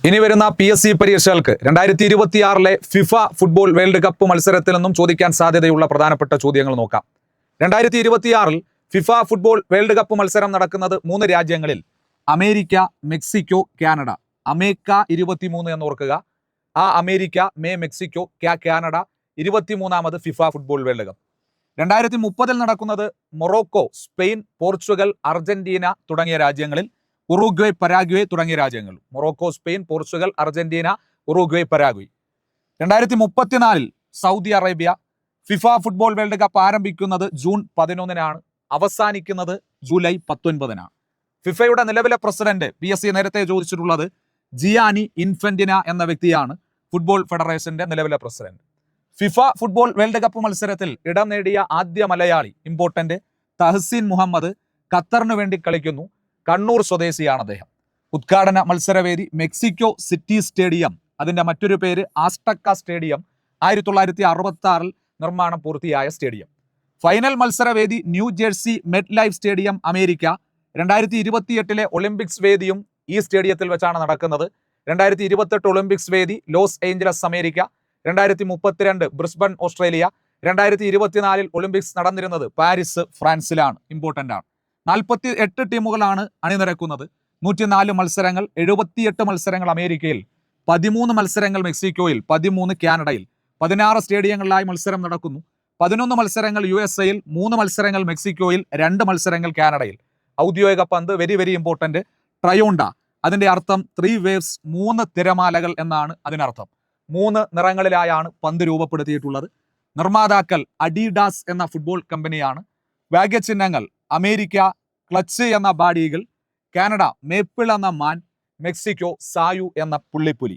ഇനി വരുന്ന PSC പരീക്ഷകൾക്ക് 2026 ഫിഫ ഫുട്ബോൾ വേൾഡ് കപ്പ് മത്സരത്തിൽ നിന്നും ചോദിക്കാൻ സാധ്യതയുള്ള പ്രധാനപ്പെട്ട ചോദ്യങ്ങൾ നോക്കാം. 2026 ഫിഫ ഫുട്ബോൾ വേൾഡ് കപ്പ് മത്സരം നടക്കുന്നത് 3 രാജ്യങ്ങളിൽ: അമേരിക്ക, മെക്സിക്കോ, കാനഡ. അമേരിക്ക 23 എന്ന് ഓർക്കുക. ആ അമേരിക്ക, മെക്സിക്കോ, കാനഡ 23ാമത് ഫിഫ ഫുട്ബോൾ വേൾഡ് കപ്പ്. 2030 നടക്കുന്നത് മൊറോക്കോ, സ്പെയിൻ, പോർച്ചുഗൽ, അർജന്റീന തുടങ്ങിയ രാജ്യങ്ങളിൽ. ഉറുഗ്വേ, പരാഗ്വേ തുടങ്ങിയ രാജ്യങ്ങൾ. Morocco, Spain, Portugal, Argentina, Uruguay, Paraguay. 2034 Saudi Arabia. FIFA football world cup ആരംഭിക്കുന്നത് ജൂൺ 11-നാണ്, അവസാനിക്കുന്നത് ജൂലൈ 19-നാണ്. ഫിഫയുടെ നിലവിലെ പ്രസിഡന്റ് PSC നേരത്തെ ചോദിച്ചിട്ടുള്ളത് ജിയാനി ഇൻഫന്റിന എന്ന വ്യക്തിയാണ് ഫുട്ബോൾ ഫെഡറേഷന്റെ നിലവിലെ president. FIFA football world cup മത്സരത്തിൽ ഇടം നേടിയ ആദ്യ മലയാളി ഇമ്പോർട്ടന്റ് തഹ്സീൻ മുഹമ്മദ് ഖത്തറിന് വേണ്ടി കളിക്കുന്നു. കണ്ണൂർ സ്വദേശിയാണ് അദ്ദേഹം. ഉദ്ഘാടന മത്സരവേദി മെക്സിക്കോ സിറ്റി സ്റ്റേഡിയം, അതിന്റെ മറ്റൊരു പേര് ആസ്റ്റക്ക സ്റ്റേഡിയം, 1966 നിർമ്മാണം പൂർത്തിയായ സ്റ്റേഡിയം. ഫൈനൽ മത്സരവേദി New Jersey MetLife stadium, America. 2028 Olympics വേദിയും ഈ സ്റ്റേഡിയത്തിൽ വെച്ചാണ് നടക്കുന്നത്. 2028 ഒളിമ്പിക്സ് വേദി Los Angeles, America. 2032 Brisbane, Australia. 2024 Olympics നടന്നിരുന്നത് പാരീസ്, ഫ്രാൻസിലാണ്. ഇമ്പോർട്ടന്റ് ആണ്. 48 ടീമുകളാണ് അണിനിരക്കുന്നത്. 104 മത്സരങ്ങൾ, 78 മത്സരങ്ങൾ അമേരിക്കയിൽ, 13 മത്സരങ്ങൾ മെക്സിക്കോയിൽ, 13 കാനഡയിൽ. 16 സ്റ്റേഡിയങ്ങളിലായി മത്സരം നടക്കുന്നു. 11 മത്സരങ്ങൾ USA-യിൽ, 3 മത്സരങ്ങൾ മെക്സിക്കോയിൽ, 2 മത്സരങ്ങൾ കാനഡയിൽ. ഔദ്യോഗിക പന്ത് വെരി ഇമ്പോർട്ടന്റ് ട്രയോണ്ട. അതിന്റെ അർത്ഥം 3 വേവ്സ്, 3 തിരമാലകൾ എന്നാണ് അതിനർത്ഥം. 3 നിറങ്ങളിലായാണ് പന്ത് രൂപപ്പെടുത്തിയിട്ടുള്ളത്. നിർമ്മാതാക്കൾ അഡിഡാസ് എന്ന ഫുട്ബോൾ കമ്പനിയാണ്. ഭാഗ്യചിഹ്നങ്ങൾ അമേരിക്ക ക്ലച്ച് എന്ന ബാഡീകൾ, കാനഡ മേപ്പിൾ എന്ന മാൻ, മെക്സിക്കോ സായു എന്ന പുള്ളിപ്പുലി.